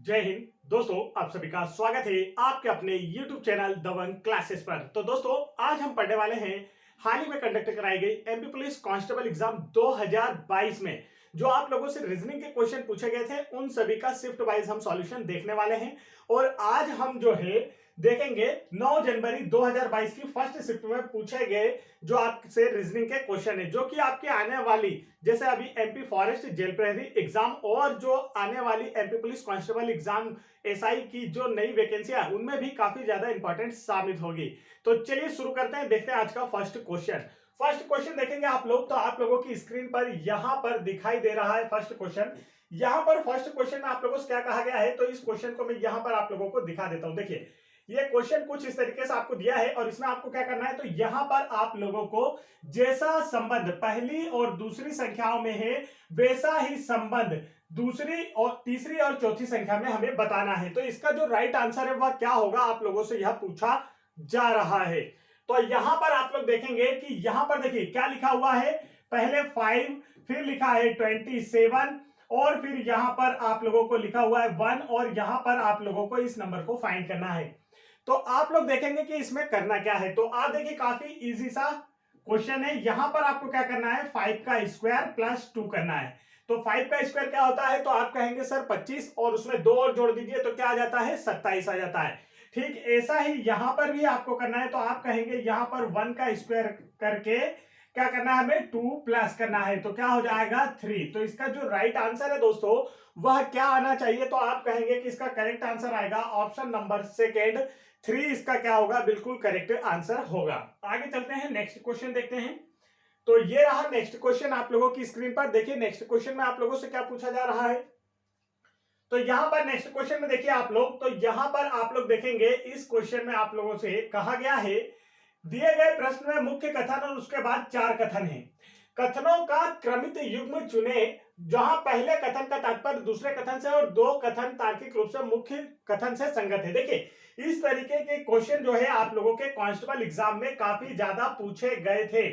जय हिंद दोस्तों, आप सभी का स्वागत है आपके अपने YouTube चैनल दबंग क्लासेस पर। तो दोस्तों, आज हम पढ़ने वाले हैं हाल ही में कंडक्ट कराई गई एमपी पुलिस कांस्टेबल एग्जाम 2022 में जो आप लोगों से रीजनिंग के क्वेश्चन पूछे गए थे, उन सभी का शिफ्ट वाइज हम सॉल्यूशन देखने वाले हैं। और आज हम जो है देखेंगे 9 जनवरी 2022 की फर्स्ट शिफ्ट में पूछे गए जो आपसे रीजनिंग के क्वेश्चन है, जो कि आपके आने वाली जैसे अभी एमपी फॉरेस्ट जेल प्रहरी एग्जाम और जो आने वाली MP police constable exam SI की जो नई वैकेंसी है उनमें भी काफी ज्यादा इंपॉर्टेंट साबित होगी। तो चलिए शुरू करते हैं, देखते हैं आज का फर्स्ट क्वेश्चन। फर्स्ट क्वेश्चन देखेंगे आप लोग, तो आप लोगों की स्क्रीन पर यहां पर दिखाई दे रहा है फर्स्ट क्वेश्चन। यहां पर फर्स्ट क्वेश्चन में आप लोगों से क्या कहा गया है, तो इस क्वेश्चन को मैं यहां पर आप लोगों को दिखा देता हूं। देखिए, ये क्वेश्चन कुछ इस तरीके से आपको दिया है और इसमें आपको क्या करना है, तो यहां पर आप लोगों को जैसा संबंध पहली और दूसरी संख्याओं में है वैसा ही संबंध दूसरी और तीसरी और चौथी संख्या में हमें बताना है। तो इसका जो राइट आंसर है वह क्या होगा, आप लोगों से यह पूछा जा रहा है। तो यहां पर आप लोग देखेंगे कि यहां पर देखिए क्या लिखा हुआ है, पहले 5, फिर लिखा है 27 और फिर यहां पर आप लोगों को लिखा हुआ है 1 और यहां पर आप लोगों को इस नंबर को फाइंड करना है। तो आप लोग देखेंगे कि इसमें करना क्या है। तो आप देखिए काफी इजी सा क्वेश्चन है। यहां पर आपको क्या करना है, 5 का स्क्वायर प्लस 2 करना है। तो 5 का स्क्वायर क्या होता है, तो आप कहेंगे सर 25 और उसमें 2 और जोड़ दीजिए तो क्या आ जाता है, 27 आ जाता है। ठीक ऐसा ही यहां पर भी आपको करना है। तो आप कहेंगे यहां पर 1 का स्क्वायर करके क्या करना है, हमें 2 प्लस करना है तो क्या हो जाएगा 3। तो इसका जो राइट आंसर है दोस्तों वह क्या आना चाहिए, तो आप कहेंगे कि इसका करेक्ट आंसर आएगा ऑप्शन नंबर सेकेंड 3। इसका क्या होगा, बिल्कुल करेक्ट आंसर होगा। आगे चलते हैं, नेक्स्ट क्वेश्चन देखते हैं। तो ये रहा नेक्स्ट क्वेश्चन आप लोगों की स्क्रीन पर। देखिए नेक्स्ट क्वेश्चन में आप लोगों से क्या पूछा जा रहा है, तो यहां पर नेक्स्ट क्वेश्चन में देखिए आप लोग, तो यहां पर आप लोग देखेंगे इस क्वेश्चन में आप लोगों से कहा गया है दिए गए प्रश्न में मुख्य कथन और उसके बाद 4 कथन हैं। कथनों का क्रमित युग्म चुने जहां पहले कथन का तात्पर्य दूसरे कथन से और 2 कथन तार्किक रूप से मुख्य कथन से संगत है। देखिए इस तरीके के क्वेश्चन जो है आप लोगों के कांस्टेबल एग्जाम में काफी ज्यादा पूछे गए थे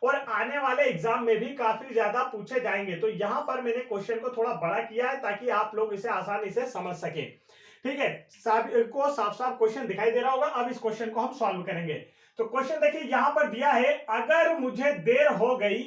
और आने वाले एग्जाम में भी काफी ज्यादा पूछे जाएंगे। तो यहां पर मैंने क्वेश्चन को थोड़ा बड़ा किया है ताकि आप लोग इसे आसानी से समझ सके। ठीक है, को साफ साफ क्वेश्चन दिखाई दे रहा होगा। अब इस क्वेश्चन को हम सॉल्व करेंगे। तो क्वेश्चन देखिए यहां पर दिया है, अगर मुझे देर हो गई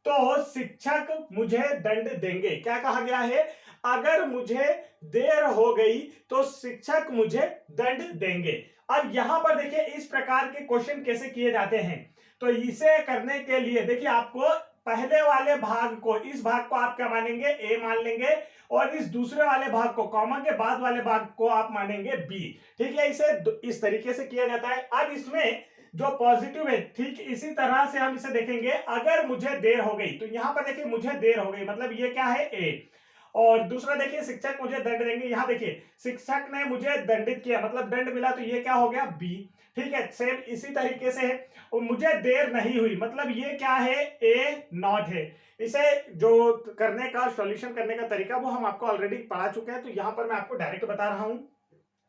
तो शिक्षक मुझे दंड देंगे। क्या कहा गया है, अगर मुझे देर हो गई तो शिक्षक मुझे दंड देंगे। अब यहां पर देखिए इस प्रकार के क्वेश्चन कैसे किए जाते हैं। तो इसे करने के लिए देखिए आपको पहले वाले भाग को, इस भाग को आप क्या मानेंगे, ए मान लेंगे और इस दूसरे वाले भाग को, कॉमा के बाद वाले भाग को आप मानेंगे बी। ठीक है, इसे इस तरीके से किया जाता है। अब इसमें जो पॉजिटिव है, ठीक इसी तरह से हम इसे देखेंगे, अगर मुझे देर हो गई तो यहां पर देखिए मुझे देर हो गई मतलब ये क्या है, ए। और दूसरा देखिए शिक्षक मुझे दंड देंगे, यहां देखिए शिक्षक ने मुझे दंडित किया मतलब दंड मिला तो ये क्या हो गया, बी। ठीक है, सेम इसी तरीके से है। और मुझे देर नहीं हुई मतलब ये क्या है, ए नॉट है। इसे जो करने का, सॉल्यूशन करने का तरीका वो हम आपको ऑलरेडी पढ़ा चुके हैं। तो यहां पर मैं आपको डायरेक्ट बता रहा हूं,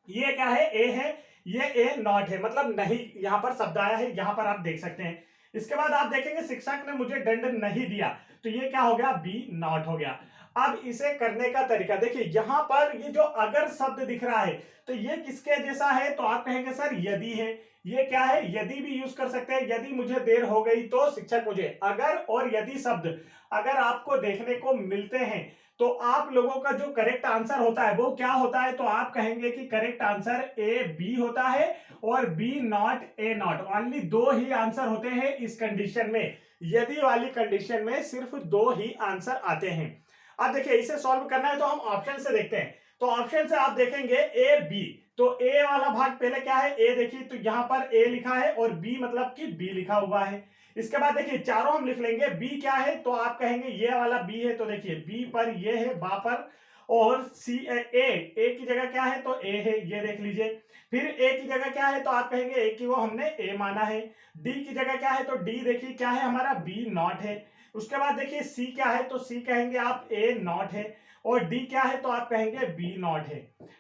ये क्या है, ए है, ये ए नॉट है मतलब नहीं, यहां पर शब्द आया है, यहां पर आप देख सकते हैं। इसके बाद आप देखेंगे शिक्षक ने मुझे दंड नहीं दिया तो ये क्या हो गया, बी नॉट हो गया। अब इसे करने का तरीका देखिए, यहां पर ये जो अगर शब्द दिख रहा है तो ये किसके जैसा है, तो आप कहेंगे सर यदि है। ये क्या है, यदि भी यूज कर सकते हैं। यदि मुझे देर हो गई तो शिक्षक मुझे, अगर और यदि शब्द अगर आपको देखने को मिलते हैं तो आप लोगों का जो करेक्ट आंसर होता है वो क्या होता है, तो आप कहेंगे कि करेक्ट आंसर ए बी होता है और B not A not. Only 2 ही आंसर होते हैं इस कंडीशन में, यदि वाली कंडीशन में सिर्फ 2 ही आंसर आते हैं। अब देखिए इसे सॉल्व करना है तो हम ऑप्शन से देखते हैं। तो ऑप्शन से आप देखेंगे ए बी, तो ए वाला भाग पहले क्या है, ए देखिए तो यहां पर ए लिखा है और बी मतलब कि बी लिखा हुआ है। इसके बाद देखिए चारों हम लिख लेंगे, बी क्या है तो आप कहेंगे ये वाला बी है, तो देखिए बी पर ये है, बा पर, और सी ए की जगह क्या है, तो ए है, ये देख लीजिए। फिर ए की जगह क्या है तो आप कहेंगे ए की वो हमने ए माना है। डी की जगह क्या है, तो डी देखिए क्या है हमारा, बी नॉट है। उसके बाद देखिए सी क्या है, तो सी कहेंगे आप ए नॉट है। और डी क्या है तो आप कहेंगे बी नॉट है।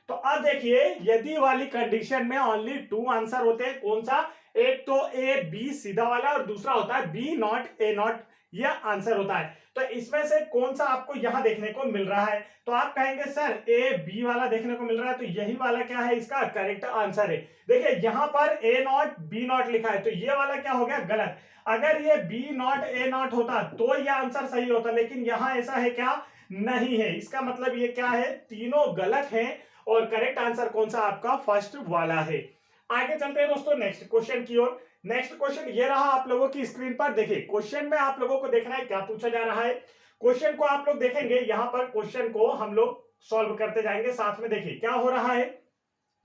तो अब देखिए यदि वाली कंडीशन में ओनली 2 आंसर होते हैं, कौन सा, एक तो ए बी सीधा वाला और दूसरा होता है बी नॉट ए नॉट। यह आंसर होता है। तो इसमें से कौन सा आपको यहां देखने को मिल रहा है? तो आप कहेंगे सर ए बी वाला देखने को मिल रहा है, तो यही वाला क्या है इसका करेक्ट आंसर है। देखिए यहां पर ए नॉट बी नॉट लिखा है, तो ये वाला क्या हो गया गलत। अगर ये बी नॉट ए नॉट होता तो ये आंसर सही होता, लेकिन यहां ऐसा है क्या, नहीं है। इसका मतलब ये क्या है, तीनों गलत हैं और करेक्ट आंसर कौन सा आपका फर्स्ट वाला है। आगे चलते हैं दोस्तों नेक्स्ट क्वेश्चन की ओर। नेक्स्ट क्वेश्चन ये रहा आप लोगों की स्क्रीन पर। देखिए क्वेश्चन में आप लोगों को देखना है क्या पूछा जा रहा है। क्वेश्चन को आप लोग देखेंगे, यहां पर क्वेश्चन को हम लोग सॉल्व करते जाएंगे साथ में। देखिए क्या हो रहा है,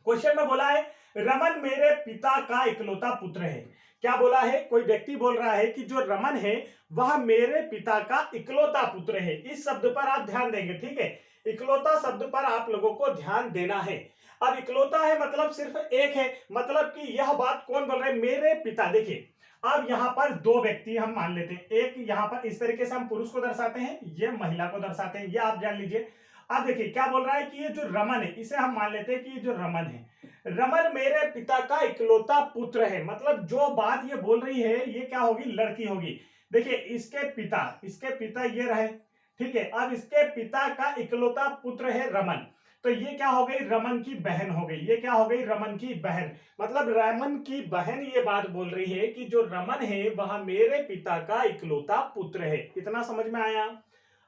क्वेश्चन में बोला है रमन मेरे पिता का इकलौता पुत्र है। क्या बोला है, कोई व्यक्ति बोल रहा है कि जो रमन है वह मेरे पिता का इकलौता पुत्र है। इस शब्द पर आप ध्यान देंगे, ठीक है। इकलौता शब्द पर आप लोगों को ध्यान देना है। अब इकलौता है मतलब सिर्फ एक है, मतलब कि यह बात कौन बोल रहे हैं, मेरे पिता। देखिए अब यहां पर दो व्यक्ति हम मान लेते हैं, एक यहां पर इस तरीके से हम पुरुष को दर्शाते हैं, ये महिला को दर्शाते हैं, ये आप जान लीजिए। अब देखिए क्या बोल रहा है कि ये जो रमन है, इसे हम मान लेते हैं कि ये जो रमन है, रमन मेरे पिता का इकलौता पुत्र है। मतलब जो बात ये बोल रही है ये क्या होगी, लड़की होगी। देखिए इसके पिता ये रहे, ठीक है। अब इसके पिता का इकलौता पुत्र है रमन, तो ये क्या हो गई, रमन की बहन हो गई। ये क्या हो गई, रमन की बहन। मतलब रमन की बहन ये बात बोल रही है कि जो रमन है वह मेरे पिता का इकलौता पुत्र है। इतना समझ में आया।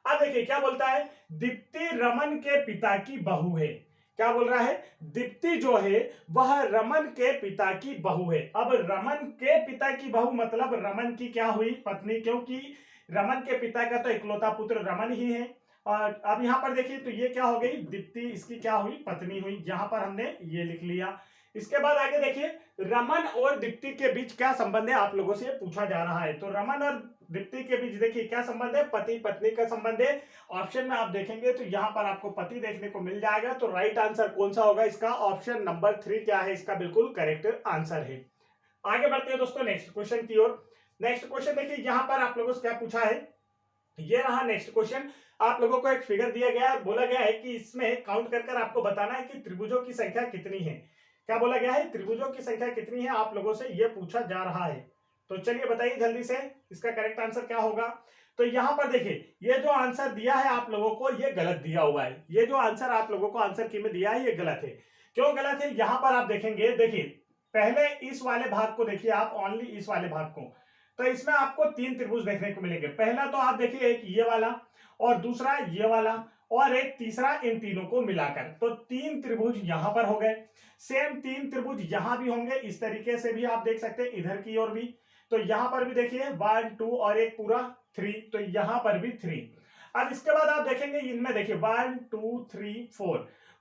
अब देखिए क्या बोलता है, दीप्ति रमन के पिता की बहू है। क्या बोल रहा है, दीप्ति जो है वह रमन के पिता की बहू है। अब रमन के पिता की बहू मतलब रमन की क्या हुई, पत्नी, क्योंकि रमन के पिता का तो इकलौता पुत्र रमन ही है। और अब यहां पर देखिए तो ये क्या हो गई, दीप्ति इसकी क्या हुई, पत्नी हुई। यहां पर हमने ये लिख लिया। इसके बाद आगे देखिए रमन और दीप्ति के बीच क्या संबंध है, आप लोगों से पूछा जा रहा है। तो रमन और दीप्ति के बीच देखिए क्या संबंध है, पति पत्नी का संबंध है। ऑप्शन में आप देखेंगे तो यहां पर आपको पति देखने को मिल जाएगा। तो राइट आंसर कौन सा होगा इसका, ऑप्शन नंबर 3 क्या है इसका बिल्कुल करेक्ट आंसर है। आगे बढ़ते हैं दोस्तों नेक्स्ट क्वेश्चन की ओर। नेक्स्ट क्वेश्चन देखिए यहां पर आप लोगों से क्या पूछा है, ये रहा नेक्स्ट क्वेश्चन। आप लोगों को एक फिगर दिया गया है, बोला गया है कि इसमें काउंट कर कर आपको बताना है कि त्रिभुजों की संख्या कितनी है। क्या बोला गया है, त्रिभुजों की संख्या कितनी है, आप लोगों से यह पूछा जा रहा है। तो चलिए बताइए जल्दी से इसका करेक्ट आंसर क्या होगा। तो यहां पर देखिए ये जो आंसर दिया है आप लोगों को ये गलत दिया हुआ है। ये जो आंसर आप लोगों को आंसर की में दिया है ये गलत है। क्यों गलत है, यहां पर आप देखेंगे, देखिए पहले इस वाले भाग को देखिए आप, ओनली इस वाले भाग को। तो इसमें आपको 3 त्रिभुज देखने को मिलेंगे। पहला तो आप देखिए एक ये वाला, और दूसरा ये वाला, और एक तीसरा इन तीनों को मिलाकर। तो 3 त्रिभुज यहां पर हो गए। सेम 3 त्रिभुज यहां भी होंगे, इस तरीके से भी आप देख सकते हैं, इधर की ओर भी। तो यहां पर भी देखिए 1 2 और एक पूरा 3, तो यहां पर भी 3। अब इसके बाद आप देखेंगे इनमें देखिए 1 2 3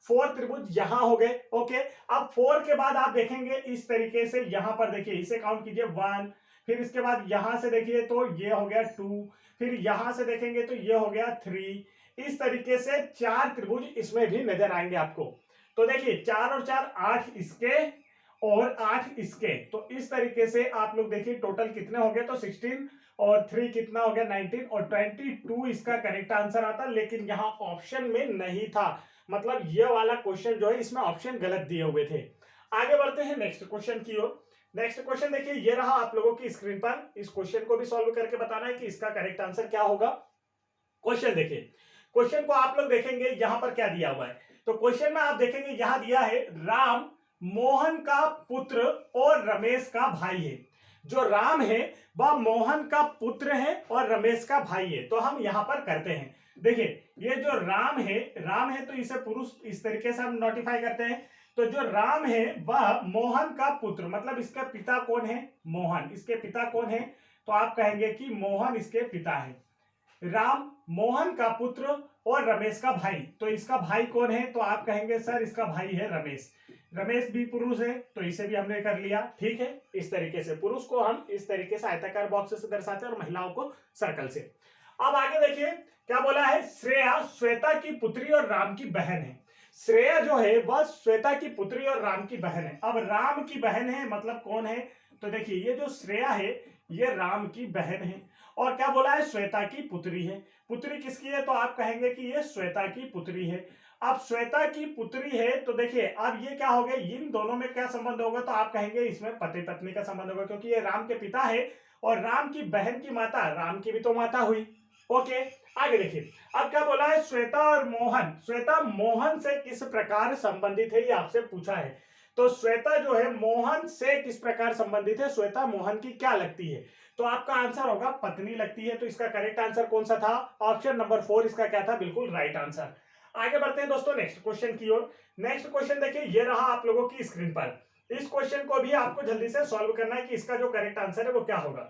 4 त्रिभुज यहां हो गए। ओके, अब 4 के बाद आप देखेंगे इस तरीके से, यहां पर देखिए इसे काउंट कीजिए 1, फिर इसके बाद यहां से देखिए तो ये हो गया 2, फिर यहां से देखेंगे तो ये हो गया 3। इस तरीके से 4 त्रिभुज इसमें भी नजर आएंगे आपको। तो देखिए 4 और 4 8 इसके और 8 इसके। तो इस तरीके से आप लोग देखिए टोटल कितने हो गए, तो 16 और 3 कितना हो गया 19 और 22 इसका करेक्ट आंसर आता, लेकिन यहाँ ऑप्शन में नहीं था। मतलब ये वाला क्वेश्चन जो है इसमें ऑप्शन गलत दिए हुए थे। आगे बढ़ते हैं नेक्स्ट क्वेश्चन की ओर। नेक्स्ट क्वेश्चन देखिए ये रहा आप लोगों की स्क्रीन पर। इस क्वेश्चन को भी सॉल्व करके बताना है कि इसका करेक्ट आंसर क्या होगा। क्वेश्चन देखिए, क्वेश्चन को आप लोग देखेंगे यहां पर क्या दिया हुआ है। तो क्वेश्चन में आप देखेंगे यहां दिया है राम मोहन का पुत्र और रमेश का भाई है। जो राम है वह मोहन का पुत्र है और रमेश का भाई है। तो हम यहां पर करते हैं, देखिए ये जो राम है तो इसे पुरुष इस तरीके से हम नोटिफाई करते हैं। तो जो राम है वह मोहन का पुत्र, मतलब इसका पिता कौन है, मोहन। इसके पिता कौन है, तो आप कहेंगे कि मोहन इसके पिता है। राम मोहन का पुत्र और रमेश का भाई, तो इसका भाई कौन है, तो आप कहेंगे सर इसका भाई है रमेश। रमेश भी पुरुष है तो इसे भी हमने कर लिया, ठीक है। इस तरीके से पुरुष को हम इस तरीके से आयताकार बॉक्स से दर्शाते हैं और महिलाओं को सर्कल से। अब आगे देखिए क्या बोला है, श्रेया श्वेता की पुत्री और राम की बहन है। श्रेया जो है वह श्वेता की पुत्री और राम की बहन है। अब राम की बहन है मतलब कौन है, तो देखिए ये जो श्रेया है ये राम की बहन है। और क्या बोला है, श्वेता की पुत्री है। पुत्री किसकी है, तो आप कहेंगे कि ये श्वेता की पुत्री है। अब श्वेता की पुत्री है तो देखिए अब ये क्या हो गया, इन दोनों में क्या संबंध होगा, तो आप कहेंगे इसमें पति पत्नी का संबंध होगा, क्योंकि ये राम के पिता है और राम की बहन की माता, राम की भी तो माता हुई। ओके, आगे देखिए, अब क्या बोला है, श्वेता और मोहन, श्वेता मोहन से किस प्रकार संबंधित है, ये आपसे पूछा है। तो श्वेता जो है मोहन से किस प्रकार संबंधित है, श्वेता मोहन की क्या लगती है, तो आपका आंसर होगा पत्नी लगती है। तो इसका करेक्ट आंसर कौन सा था, ऑप्शन नंबर 4 इसका क्या था, बिल्कुल राइट आंसर। आगे बढ़ते हैं दोस्तों नेक्स्ट क्वेश्चन की ओर। नेक्स्ट क्वेश्चन देखिए, ये रहा आप लोगों की स्क्रीन पर। इस क्वेश्चन को भी आपको जल्दी से सॉल्व करना है कि इसका जो करेक्ट आंसर है वो क्या होगा।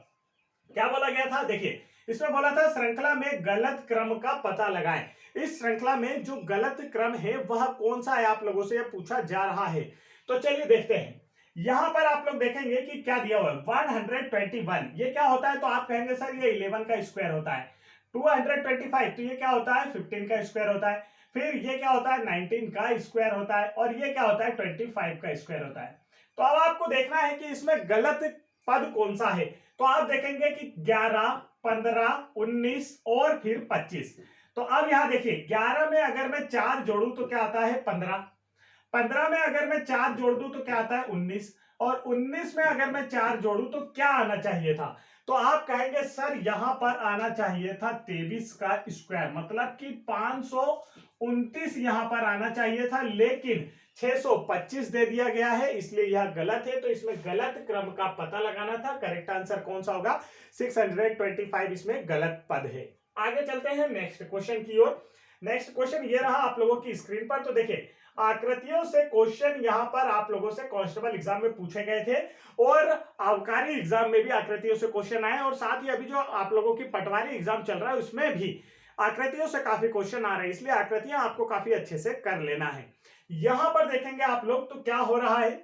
क्या बोला गया था, देखिए इसमें बोला था श्रृंखला में गलत क्रम का पता लगाएं। इस श्रृंखला में जो गलत क्रम है वह कौन सा है, आप लोगों से पूछा जा रहा है। तो चलिए देखते हैं, यहां पर आप लोग देखेंगे कि क्या दिया हुआ है, 121 ये क्या होता है, तो आप कहेंगे सर ये 11 का स्क्वायर होता है। 225 तो ये क्या होता है, 15 का स्क्वायर होता है। फिर ये क्या होता है, 19 का स्क्वायर होता है। और ये क्या होता है, 25 का स्क्वायर होता है। तो अब आपको देखना है कि इसमें गलत पद कौन सा है। तो आप देखेंगे कि 11, 15, 19 और फिर 25। तो अब यहां देखिए, 11 में अगर मैं 4 जोड़ू तो क्या आता है, 15। 15 में अगर मैं 4 जोड़ दूं तो क्या आता है, 19। और 19 में अगर मैं 4 जोड़ू तो क्या आना चाहिए था, तो आप कहेंगे सर यहां पर आना चाहिए था 23 का स्क्वायर, मतलब कि 529 यहां पर आना चाहिए था, लेकिन 625 दे दिया गया है, इसलिए यह गलत है। तो इसमें गलत क्रम का पता लगाना था। करेक्ट आंसर कौन सा होगा, 625 इसमें गलत पद है। आगे चलते हैं नेक्स्ट क्वेश्चन की ओर। नेक्स्ट क्वेश्चन ये रहा आप लोगों की स्क्रीन पर। तो देखिए, आकृतियों से क्वेश्चन यहां पर आप लोगों से कांस्टेबल एग्जाम में पूछे गए थे, और आबकारी एग्जाम में भी आकृतियों से क्वेश्चन आए, और साथ ही अभी जो आप लोगों की पटवारी एग्जाम चल रहा है उसमें भी आकृतियों से काफी क्वेश्चन आ रहे हैं, इसलिए आकृतियां आपको काफी अच्छे से कर लेना है। यहां पर देखेंगे आप लोग तो क्या हो रहा है,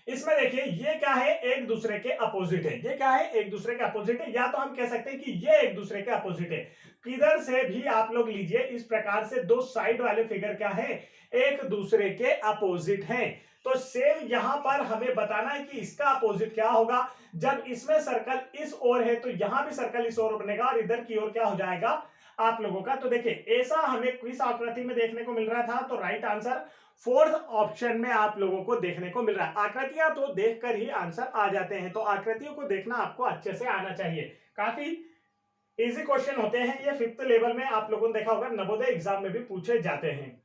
इसमें देखिए ये क्या है, एक दूसरे के अपोजिट है। ये क्या है, एक दूसरे के अपोजिट है, या तो हम कह सकते हैं कि ये एक दूसरे के अपोजिट है। किधर से भी आप लोग लीजिए, इस प्रकार से दो साइड वाले फिगर क्या है, एक दूसरे के अपोजिट हैं। तो सेम यहां पर हमें बताना है कि इसका अपोजिट क्या होगा। जब इसमें सर्कल इस ओर है तो यहां भी सर्कल इस ओर बनेगा, और इधर की ओर क्या हो जाएगा आप लोगों का। तो देखिए ऐसा हमें क्विज आकृति में देखने को मिल रहा था, तो राइट आंसर 4th ऑप्शन में आप लोगों को देखने को मिल रहा है। आकृतियां तो देखकर ही आंसर आ जाते हैं, तो आकृतियों को देखना आपको अच्छे से आना चाहिए। काफी इजी क्वेश्चन होते हैं ये, 5th लेवल में आप लोगों ने देखा होगा, नवोदय एग्जाम में भी पूछे जाते हैं।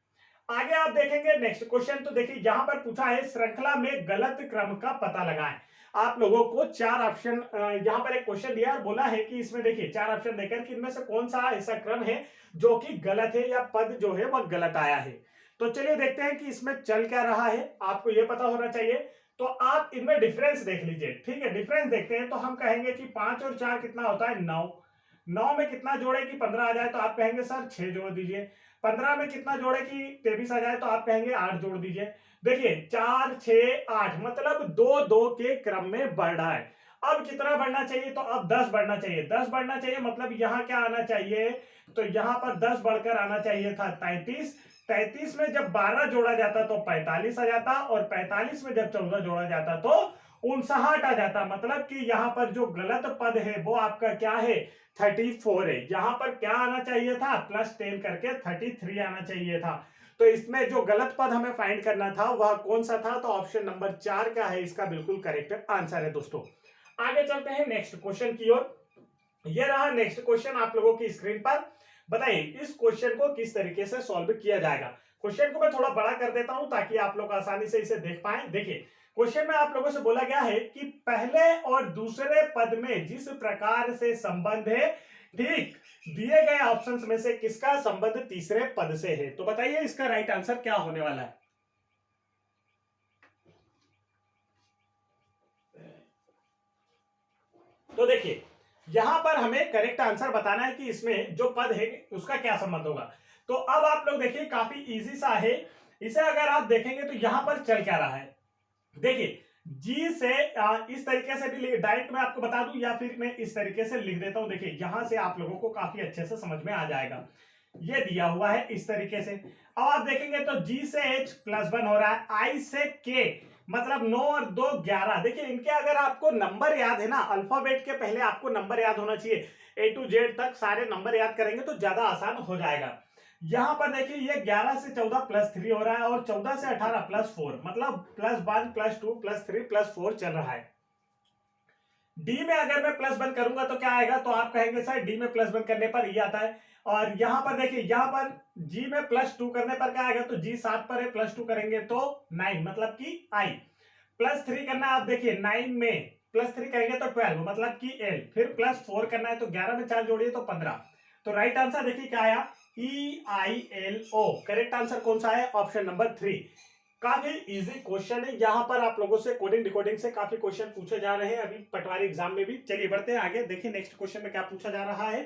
आगे आप देखेंगे नेक्स्ट क्वेश्चन। तो देखिए यहां पर पूछा है श्रृंखला में गलत क्रम का पता लगाएं। आप लोगों को 4 ऑप्शन यहां पर एक क्वेश्चन दिया और बोला है कि इसमें देखिए 4 ऑप्शन देकर कि इनमें से कौन सा ऐसा क्रम है जो कि गलत है, या पद जो है वह गलत आया है। तो चलिए देखते हैं कि इसमें चल क्या रहा है, आपको यह पता होना चाहिए। तो आप इनमें डिफरेंस देख लीजिए, ठीक है। डिफरेंस देखते हैं तो हम कहेंगे कि 5 और 4 कितना होता है, 9। 9 में कितना जोड़े कि 15 आ जाए, तो आप कहेंगे सर 6 जोड़ दीजिए। 15 में कितना जोड़े कि 23 आ जाए, तो आप कहेंगे 8 जोड़ दीजिए। देखिए 4, 6, 8 मतलब 2-2 के क्रम में बढ़ रहा है। अब कितना बढ़ना चाहिए, तो अब 10 बढ़ना चाहिए। 10 बढ़ना चाहिए मतलब यहां क्या आना चाहिए, तो यहां पर 10 बढ़कर आना चाहिए था 33। 33 में जब 12 जोड़ा जाता तो 45 आ जाता, और 45 में जब 14 जोड़ा जाता तो 59 आ जाता। मतलब कि यहां पर जो गलत पद है वो आपका क्या है, 34 है। यहां पर क्या आना चाहिए था, +10 करके 33 आना चाहिए था। तो इसमें जो गलत पद हमें फाइंड करना था वह कौन सा था, तो ऑप्शन नंबर 4 क्या है इसका बिल्कुल करेक्ट आंसर है दोस्तों। आगे चलते हैं नेक्स्ट क्वेश्चन की ओर। यह रहा नेक्स्ट क्वेश्चन आप लोगों की स्क्रीन पर। बताइए इस क्वेश्चन को किस तरीके से सॉल्व किया जाएगा। क्वेश्चन को मैं थोड़ा बड़ा कर देता हूं ताकि आप लोग आसानी से इसे देख पाएं। देखिए क्वेश्चन में आप लोगों से बोला गया है कि पहले और दूसरे पद में जिस प्रकार से संबंध है, ठीक दिए गए ऑप्शंस में से किसका संबंध तीसरे पद से है। तो बताइए इसका राइट आंसर क्या होने वाला है। तो देखिए यहां पर हमें करेक्ट आंसर बताना है कि इसमें जो पद है उसका क्या संबंध होगा। तो अब आप लोग देखिए काफी इजी सा है। इसे अगर आप देखेंगे तो यहां पर चल क्या रहा है, देखिए जी से इस तरीके से भी डायरेक्ट मैं आपको बता दूं, या फिर मैं इस तरीके से लिख देता हूं। देखिए यहां से आप लोगों को काफी अच्छे से समझ में आ जाएगा। ये दिया हुआ है इस तरीके से। अब आप देखेंगे तो जी से H +1 हो रहा है, आई से K मतलब 9 और 2 11। देखिए इनके अगर आपको नंबर याद है ना, अल्फाबेट के पहले आपको नंबर याद होना चाहिए। A to Z तक सारे नंबर याद करेंगे तो ज्यादा आसान हो जाएगा। यहां पर देखिए ये 11 से 14 +3 हो रहा है, और 14 से 18 +4 मतलब +1 +2 +3 +4 चल रहा है। डी में अगर मैं प्लस वन करूंगा तो क्या आएगा, तो आप कहेंगे सर डी में प्लस वन करने पर ये आता है। और यहां पर देखिए, यहां पर जी में प्लस टू करने पर क्या आएगा, तो जी 7 पर है, प्लस टू करेंगे तो 9, मतलब कि आई। प्लस 3 करना है, आप देखिए 9 में प्लस 3 करेंगे तो 12, मतलब कि एल। फिर प्लस 4 करना है तो 11 में 4 जोड़िए तो 15। तो राइट आंसर देखिए क्या आया, EILO। करेक्ट आंसर कौन सा है, ऑप्शन नंबर 3। काफी इजी क्वेश्चन है, यहां पर आप लोगों से कोडिंग डिकोडिंग से काफी क्वेश्चन पूछे जा रहे हैं अभी पटवारी एग्जाम में भी। चलिए बढ़ते हैं आगे, देखिए नेक्स्ट क्वेश्चन में क्या पूछा जा रहा है।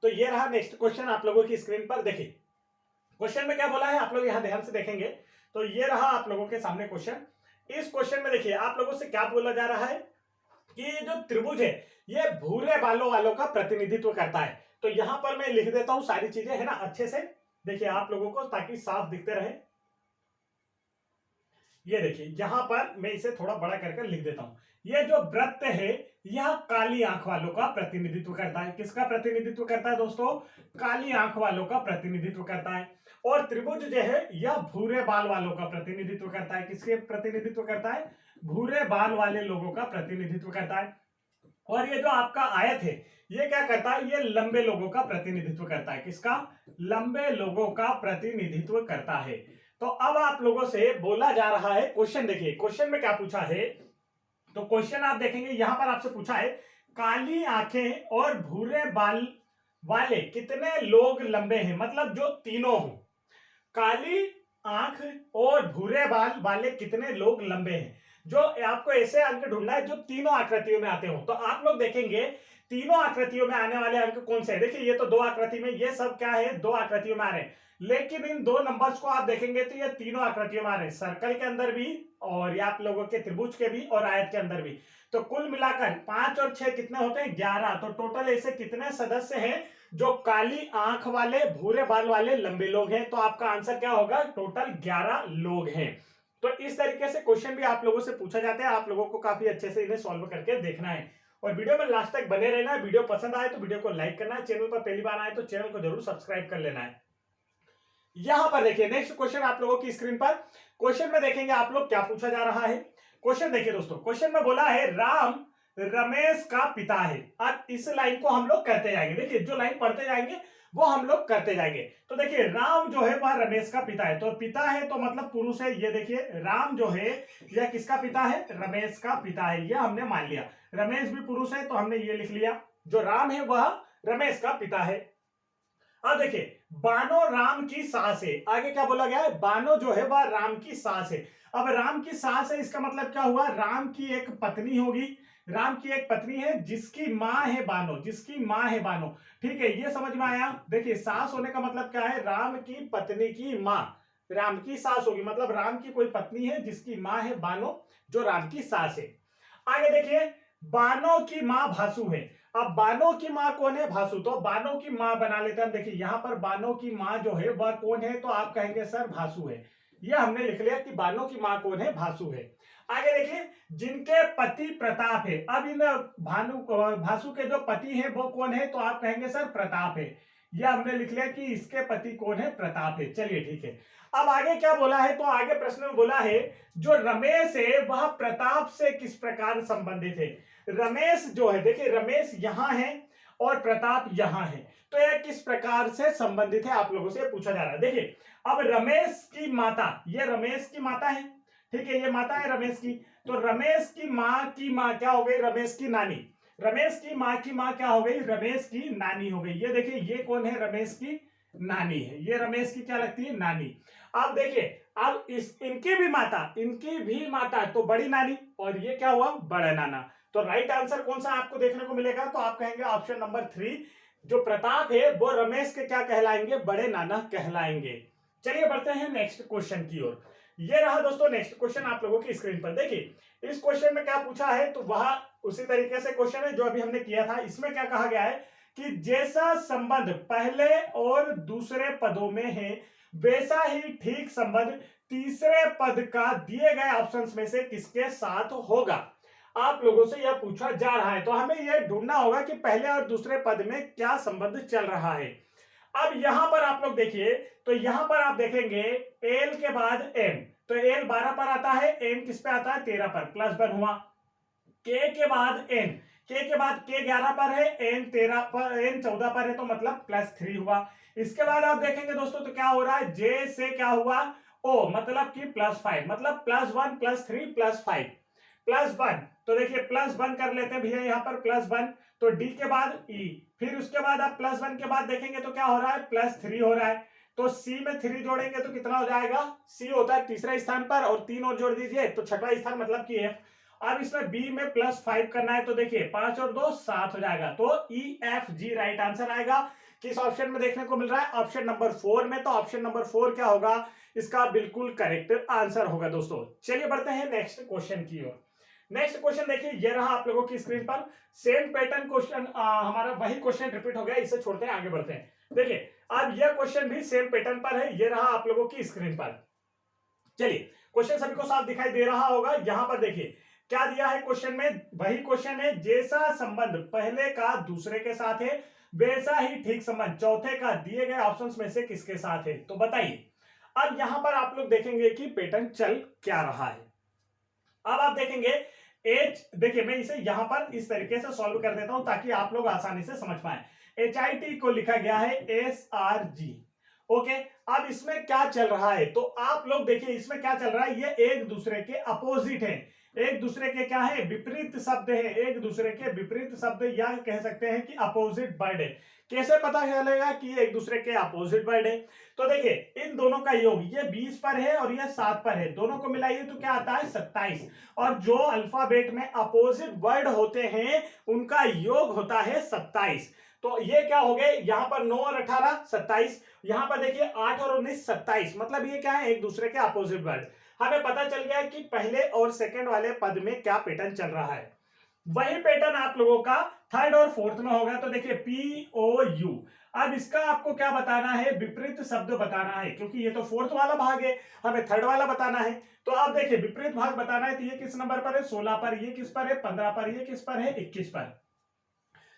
तो ये रहा नेक्स्ट क्वेश्चन आप लोगों की स्क्रीन पर। देखिए क्वेश्चन में क्या बोला है, आप लोग यहां ध्यान से देखेंगे तो ये रहा आप लोगों के सामने क्वेश्चन। इस क्वेश्चन में देखिए आप लोगों से क्या बोला जा रहा है कि ये जो त्रिभुज है ये भूरे बालों वालों का प्रतिनिधित्व करता है। तो यहां पर मैं लिख देता हूं सारी चीजें, है ना, अच्छे से देखिए आप लोगों को, ताकि साफ दिखते रहे। ये देखिए यहां पर मैं इसे थोड़ा बड़ा करके लिख देता हूं। ये जो वृत्त है यह काली आंख वालों का प्रतिनिधित्व करता है। किसका प्रतिनिधित्व करता है दोस्तों, काली आंख वालों का प्रतिनिधित्व करता है। और त्रिभुज जो है यह भूरे बाल वालों का प्रतिनिधित्व करता है। किसके प्रतिनिधित्व करता है, भूरे बाल वाले लोगों का प्रतिनिधित्व करता है। और ये जो आपका आयत है ये क्या करता है, ये लंबे लोगों का प्रतिनिधित्व करता है। किसका, लंबे लोगों का प्रतिनिधित्व करता है। तो अब आप लोगों से बोला जा रहा है क्वेश्चन, देखिए क्वेश्चन में क्या पूछा है। तो क्वेश्चन आप देखेंगे यहां पर आपसे पूछा है, काली आंखें और भूरे बाल वाले कितने लोग लंबे हैं, मतलब जो तीनों हो, काली आंख और भूरे बाल वाले कितने लोग लंबे हैं। जो आपको ऐसे अंक ढूंढना है जो तीनों आकृतियों में आते हो। तो आप लोग देखेंगे तीनों आकृतियों में आने वाले अंक कौन से हैं। देखिए ये तो दो आकृति में, ये सब क्या है, दो आकृतियों में आ रहे हैं। लेकिन इन दो नंबर्स को आप देखेंगे तो ये तीनों आकृतियों में आ रहे हैं, सर्कल के अंदर भी और ये आप लोगों के त्रिभुज के भी और आयत के अंदर भी। तो कुल मिलाकर 5 और 6 कितने होते हैं, 11। तो टोटल ऐसे कितने सदस्य हैं जो काली आंख वाले भूरे बाल वाले लंबे लोग हैं। तो आपका आंसर क्या होगा, टोटल 11 लोग हैं। तो इस तरीके से क्वेश्चन भी आप लोगों से पूछा जाता है, आप लोगों को काफी अच्छे से इन्हें सॉल्व करके देखना है। और वीडियो में लास्ट तक बने रहना है। वीडियो पसंद आए तो वीडियो को लाइक करना है, चैनल पर पहली बार आए तो चैनल को जरूर सब्सक्राइब कर लेना है। यहां पर देखिए नेक्स्ट क्वेश्चन आप लोगों की स्क्रीन पर, क्वेश्चन में देखेंगे आप लोग क्या पूछा जा रहा है। क्वेश्चन देखिए दोस्तों, क्वेश्चन में बोला है राम रमेश का पिता है। अब इस लाइन को हम लोग करते जाएंगे, देखिए जो लाइन पढ़ते जाएंगे वो हम लोग करते जाएंगे। तो देखिए राम जो है वह रमेश का पिता है, तो पिता है तो मतलब पुरुष है। ये देखिए राम जो है यह किसका पिता है, रमेश का पिता है, यह हमने मान लिया। रमेश भी पुरुष है तो हमने ये लिख लिया, जो राम है वह रमेश का पिता है। अब देखिए बानो राम की सास है, आगे क्या बोला गया है, बानो जो है वह राम की सास है। अब राम की सास है इसका मतलब क्या हुआ, राम की एक पत्नी होगी। राम की एक पत्नी है जिसकी मां है बानो, जिसकी मां है बानो। ठीक है, ये समझ में आया। देखिए सास होने का मतलब क्या है, राम की पत्नी की मां राम की सास होगी, मतलब राम की कोई पत्नी है जिसकी मां है बानो, जो राम की सास है। आगे देखिए बानो की मां भासु है। अब बानो की मां कौन है, भासु। तो बानो की मां बना लेते हैं। देखिए यहां पर बानो की मां जो है वह कौन है, तो आप कहेंगे सर भासु है। यह हमने लिख लिया कि बानो की मां कौन है, भासु है। आगे देखिए जिनके पति प्रताप है। अब इन भासु के जो पति है वो कौन है, तो आप कहेंगे सर प्रताप है। यह हमने लिख लिया कि इसके पति कौन है, प्रताप है। चलिए ठीक है। अब आगे क्या बोला है, तो आगे प्रश्न में बोला है जो रमेश है वह प्रताप से किस प्रकार संबंधित है। रमेश जो है, देखिए रमेश यहां है और प्रताप यहां है, तो यह किस प्रकार से संबंधित है आप लोगों से पूछा जा रहा है। देखिए अब रमेश की माता, ये रमेश की माता है, ठीक है, ये माता है रमेश की। तो रमेश की माँ क्या हो गई, रमेश की नानी। रमेश की माँ क्या हो गई, रमेश की नानी हो गई। ये देखिए ये कौन है, रमेश की नानी है। ये रमेश की क्या लगती है, नानी। अब देखिए अब इनकी भी माता तो बड़ी नानी, और ये क्या हुआ, बड़ा नाना। तो राइट आंसर कौन सा आपको देखने को मिलेगा, तो आप कहेंगे ऑप्शन नंबर 3, जो प्रताप है वो रमेश के क्या कहलाएंगे, बड़े नाना कहलाएंगे। चलिए बढ़ते हैं नेक्स्ट क्वेश्चन की ओर। ये रहा दोस्तों नेक्स्ट क्वेश्चन आप लोगों की स्क्रीन पर। देखिए इस क्वेश्चन में क्या पूछा है, तो वह उसी तरीके से क्वेश्चन है जो अभी हमने किया था। इसमें क्या कहा गया है कि जैसा संबंध पहले और दूसरे पदों में है वैसा ही ठीक संबंध तीसरे पद का दिए गए ऑप्शंस में से किसके साथ होगा। आप लोगों से यह पूछा जा रहा है, तो हमें यह ढूंढना होगा कि पहले और दूसरे पद में क्या संबंध चल रहा है। अब यहां पर आप लोग देखिए, तो यहां पर आप देखेंगे एल के बाद एम, तो एल 12 पर आता है, एम किस पे आता है 13 पर, प्लस 1 हुआ। के के बाद एन, के के बाद के 11 पर है, एन 13 पर, एन 14 पर है, तो मतलब प्लस 3 हुआ। इसके बाद आप देखेंगे दोस्तों तो क्या हो रहा है, जे से क्या हुआ ओ, मतलब कि प्लस 5, मतलब प्लस 1 प्लस 3 प्लस 5 प्लस 1, तो देखिए प्लस 1 कर लेते हैं भैया यहाँ पर प्लस 1, तो डी के बाद ई, फिर उसके बाद आप प्लस 1 के बाद देखेंगे तो क्या हो रहा है प्लस 3 हो रहा है, तो सी में 3 जोड़ेंगे तो कितना हो जाएगा, सी होता है तीसरा स्थान पर, और 3 और जोड़ दीजिए तो छठा स्थान मतलब कि एफ। अब इसमें बी में प्लस 5 करना है, तो देखिए 5 और 2 7 हो जाएगा, तो E F G right answer आएगा। किस ऑप्शन में देखने को मिल रहा है, ऑप्शन नंबर 4 में, तो ऑप्शन नंबर 4 क्या होगा, इसका बिल्कुल करेक्ट आंसर होगा दोस्तों। चलिए बढ़ते हैं नेक्स्ट क्वेश्चन की ओर। नेक्स्ट क्वेश्चन देखिए, ये रहा आप लोगों की स्क्रीन पर, सेम पैटर्न क्वेश्चन, हमारा वही क्वेश्चन रिपीट हो गया, इसे छोड़ते हैं आगे बढ़ते हैं। देखिए अब यह क्वेश्चन भी सेम पैटर्न पर है, ये रहा आप लोगों की स्क्रीन पर। चलिए क्वेश्चन सभी को साफ दिखाई दे रहा होगा, यहां पर देखिए क्या दिया है क्वेश्चन में, वही क्वेश्चन है, जैसा संबंध पहले का दूसरे के साथ है वैसा ही ठीक संबंध चौथे का दिए गए ऑप्शंस में से किसके साथ है, तो बताइए। अब यहां पर आप लोग देखेंगे कि पैटर्न चल क्या रहा है। अब आप देखेंगे एच, देखिए मैं इसे यहां पर इस तरीके से सॉल्व कर देता हूं ताकि आप लोग आसानी से समझ पाए। HIT को लिखा गया है SRG, ओके। अब इसमें क्या चल रहा है, तो आप लोग देखिए इसमें क्या चल रहा है, ये एक दूसरे के अपोजिट है, एक दूसरे के क्या है विपरीत शब्द है, एक दूसरे के विपरीत शब्द, या कह सकते हैं कि अपोजिट वर्ड है। कैसे पता चलेगा कि ये एक दूसरे के अपोजिट वर्ड है, तो देखिए इन दोनों का योग, ये 20 पर है और ये 7 पर है, दोनों को मिलाइए तो क्या आता है 27, और जो अल्फाबेट में अपोजिट वर्ड होते हैं उनका योग होता है 27। तो ये क्या हो गए, यहां पर 9 और 18 27, यहां पर देखिए 8 और 19 27, मतलब ये क्या है एक दूसरे के अपोजिट वर्ड। हमें पता चल गया कि पहले और सेकंड वाले पद में क्या पैटर्न चल रहा है। वही पैटर्न आप लोगों का थर्ड और फोर्थ में होगा, तो देखिए POU। अब इसका आपको क्या बताना है, विपरीत शब्द बताना है, क्योंकि ये तो फोर्थ वाला भाग है, हमें थर्ड वाला बताना है। तो आप देखिए विपरीत भाग बताना है, तो ये किस नंबर पर है 16 पर, ये किस पर है 15 पर, ये किस पर है 21 पर।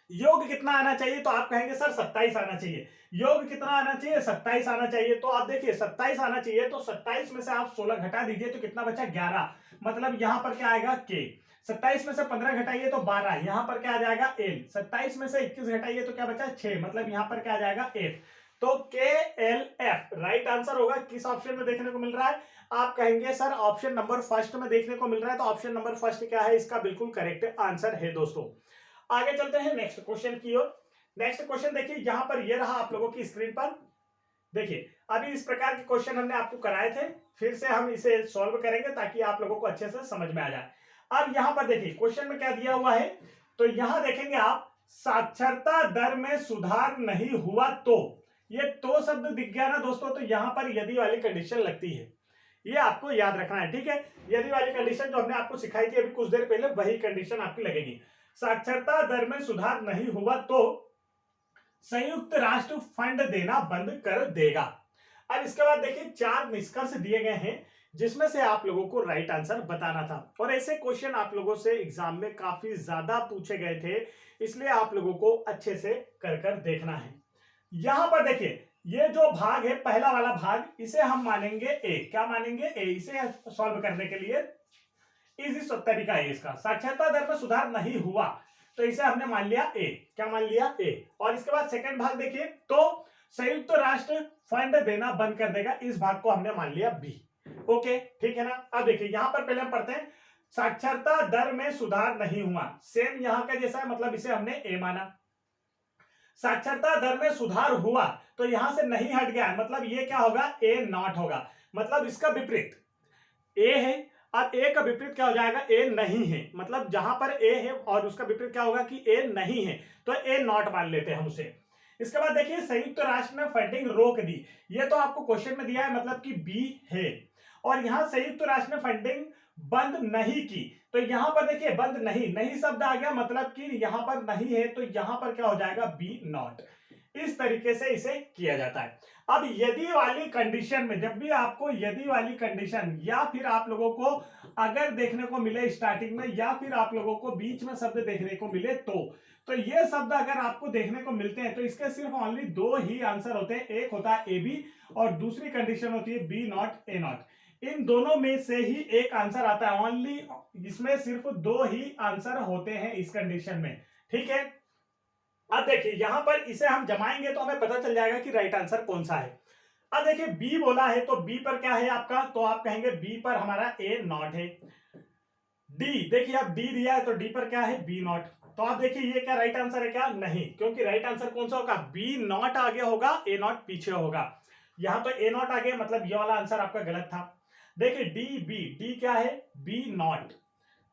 योग कितना आना चाहिए, तो आप कहेंगे सर 27 आना चाहिए। योग कितना आना चाहिए 27 आना चाहिए, तो आप देखिए 27 आना चाहिए, तो 27 में से आप 16 घटा दीजिए तो कितना बचा 11, मतलब यहां पर क्या आएगा के। 27 में से 15 घटाइए तो 12, यहां पर क्या आ जाएगा एल। 27 में से 21 घटाइए तो क्या बचा 6, मतलब यहां पर क्या आ जाएगा एफ। तो KLF राइट आंसर होगा। किस ऑप्शन में देखने को मिल रहा है, आप कहेंगे सर ऑप्शन नंबर फर्स्ट में देखने को मिल रहा है, तो ऑप्शन नंबर फर्स्ट क्या है, इसका बिल्कुल करेक्ट आंसर है दोस्तों। आगे चलते हैं नेक्स्ट क्वेश्चन की ओर। नेक्स्ट क्वेश्चन देखिए यहां पर ये रहा आप लोगों की स्क्रीन पर। देखिए अभी इस प्रकार के क्वेश्चन हमने आपको कराए थे, फिर से हम इसे सॉल्व करेंगे ताकि आप लोगों को अच्छे से समझ में आ जाए। अब यहां पर देखिए क्वेश्चन में क्या दिया हुआ है, तो यहां देखेंगे आप, साक्षरता दर में सुधार नहीं हुआ तो, ये तो शब्द दिख गया ना दोस्तों, तो यहां पर यदि वाली कंडीशन लगती है, ये आपको याद रखना है, ठीक है। यदि वाली कंडीशन जो हमने आपको सिखाई थी अभी कुछ देर पहले, वही कंडीशन आपकी लगेगी। साक्षरता दर में सुधार नहीं हुआ तो संयुक्त राष्ट्र फंड देना बंद कर देगा। अब इसके बाद देखिए 4 निष्कर्ष दिए गए हैं जिसमें से आप लोगों को राइट आंसर बताना था, और ऐसे क्वेश्चन आप लोगों से एग्जाम में काफी ज्यादा पूछे गए थे, इसलिए आप लोगों को अच्छे से कर देखना है। यहां पर देखिए ये जो भाग है पहला वाला भाग, इसे हम मानेंगे ए। क्या मानेंगे ए, इसे सॉल्व करने के लिए इजी तरीका है इसका। साक्षरता दर में सुधार नहीं हुआ तो इसे हमने मान लिया ए। क्या मान लिया ए। और इसके बाद सेकंड भाग देखिए, तो संयुक्त राष्ट्र फंड देना बंद कर देगा, इस भाग को हमने मान लिया बी। ओके ठीक है ना। अब देखिए यहां पर पहले हम पढ़ते हैं, साक्षरता दर में सुधार नहीं हुआ, सेम यहां का जैसा है, मतलब इसे हमने ए माना। साक्षरता दर में सुधार हुआ तो यहां से नहीं हट गया, मतलब ये क्या होगा ए नॉट होगा, मतलब इसका विपरीत ए है। अब ए का विपरीत क्या हो जाएगा, ए नहीं है, मतलब जहां पर ए है और उसका विपरीत क्या होगा कि ए नहीं है, तो ए नॉट मान लेते हैं हम उसे। इसके बाद देखिए संयुक्त राष्ट्र ने फंडिंग रोक दी, ये तो आपको क्वेश्चन में दिया है, मतलब कि बी है। और यहां संयुक्त राष्ट्र ने फंडिंग बंद नहीं की, तो यहां पर देखिए बंद नहीं, नहीं शब्द आ गया, मतलब कि यहां पर नहीं है, तो यहां पर क्या हो जाएगा बी नॉट। इस तरीके से इसे किया जाता है। अब यदि वाली कंडीशन में, जब भी आपको यदि वाली कंडीशन या फिर आप लोगों को अगर देखने को मिले स्टार्टिंग में या फिर आप लोगों को बीच में शब्द देखने को मिले तो ये शब्द अगर आपको देखने को मिलते हैं तो इसके सिर्फ ओनली दो ही आंसर होते हैं। एक होता है ए बी और दूसरी कंडीशन होती है बी नॉट ए नॉट। इन दोनों में से ही एक आंसर आता है ओनली, इसमें सिर्फ दो ही आंसर होते हैं इस कंडीशन में। ठीक है, अब देखिए यहां पर इसे हम जमाएंगे तो हमें पता चल जाएगा कि राइट आंसर कौन सा है। अब देखिए बी बोला है तो बी पर क्या है आपका, तो आप कहेंगे बी पर हमारा ए नॉट है। डी, देखिए आप डी दिया है तो डी पर क्या है बी नॉट। तो आप देखिए ये क्या राइट आंसर है क्या, नहीं, क्योंकि राइट आंसर कौन सा होगा, बी नॉट आगे होगा ए नॉट पीछे होगा। यहां तो ए नॉट आगे, मतलब ये वाला आंसर आपका गलत था। देखिए डी बी, डी क्या है बी नॉट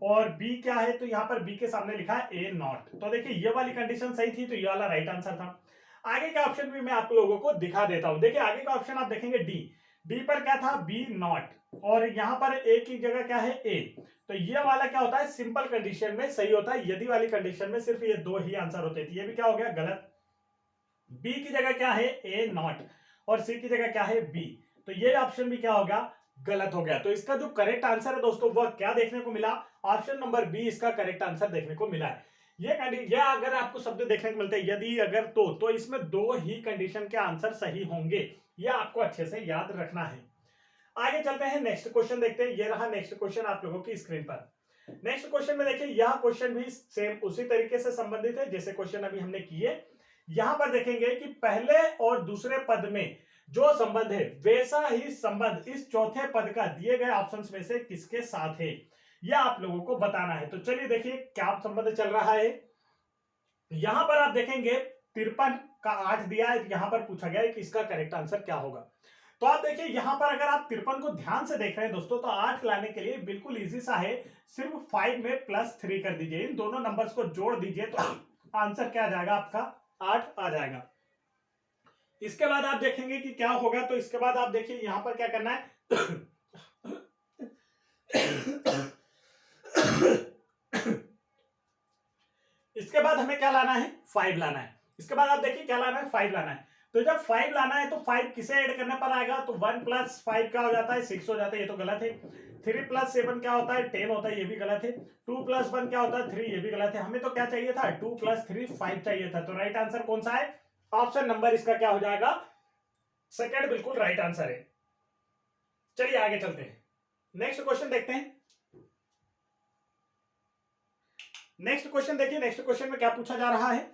और बी क्या है, तो यहां पर बी के सामने लिखा है ए नॉट। तो देखिए ये वाली कंडीशन सही थी तो ये वाला राइट आंसर था। आगे का ऑप्शन भी मैं आप लोगों को दिखा देता हूं। देखिए आगे का ऑप्शन आप देखेंगे डी, डी पर क्या था बी नॉट और यहां पर ए की जगह क्या है ए। तो ये वाला क्या होता है, सिंपल कंडीशन में सही होता है, यदि वाली कंडीशन में सिर्फ ये दो ही आंसर होते थे। ये भी क्या हो गया गलत, बी की जगह क्या है ए नॉट और सी की जगह क्या है बी। तो ये ऑप्शन भी क्या होगा, गलत हो गया। तो इसका जो करेक्ट आंसर है दोस्तों वह क्या देखने को मिला, ऑप्शन नंबर बी इसका करेक्ट आंसर देखने को मिला है। ये अगर आपको शब्द देखने को मिलते हैं यदि अगर तो इसमें दो ही कंडीशन के आंसर सही होंगे, ये आपको अच्छे से याद रखना है। आगे चलते हैं, नेक्स्ट क्वेश्चन देखते हैं। ये रहा नेक्स्ट क्वेश्चन आप लोगों की स्क्रीन पर। नेक्स्ट क्वेश्चन में देखिए यह क्वेश्चन भी सेम उसी तरीके से संबंधित है जैसे क्वेश्चन अभी हमने किए। यहां पर देखेंगे कि पहले और दूसरे पद में जो संबंध है वैसा ही संबंध इस चौथे पद का दिए गए ऑप्शंस में से किसके साथ है, यह आप लोगों को बताना है। तो चलिए देखिए क्या संबंध चल रहा है। यहां पर आप देखेंगे 53 का 8 दिया है, यहां पर पूछा गया है कि इसका करेक्ट आंसर क्या होगा। तो आप देखिए यहां पर अगर आप 53 को ध्यान से देख रहे हैं दोस्तों तो 8 लाने के लिए बिल्कुल इजी सा है, सिर्फ 5 में +3 कर दीजिए, इन दोनों नंबर्स को जोड़ दीजिए तो आंसर क्या आ जाएगा आपका 8 आ जाएगा। इसके बाद आप देखेंगे कि क्या होगा, तो इसके बाद आप देखिए यहां पर क्या करना है इसके बाद हमें क्या लाना है 5 लाना है। इसके बाद आप देखिए क्या लाना है 5 लाना है। तो जब 5 लाना है तो 5 किसे ऐड करने पर आएगा, तो 1 + 5 क्या हो जाता है 6 हो जाता है, ये तो गलत है। 3 + 7 क्या होता है 10 होता है, ये भी गलत है। 2 + 1 क्या होता है 3, ये भी गलत है। हमें तो क्या चाहिए था 2 + 3 5 चाहिए था। तो राइट आंसर कौन सा है, ऑप्शन नंबर इसका क्या हो जाएगा सेकंड, बिल्कुल राइट आंसर है। चलिए आगे चलते हैं, नेक्स्ट क्वेश्चन देखते हैं। नेक्स्ट क्वेश्चन देखिए, नेक्स्ट क्वेश्चन में क्या पूछा जा रहा है।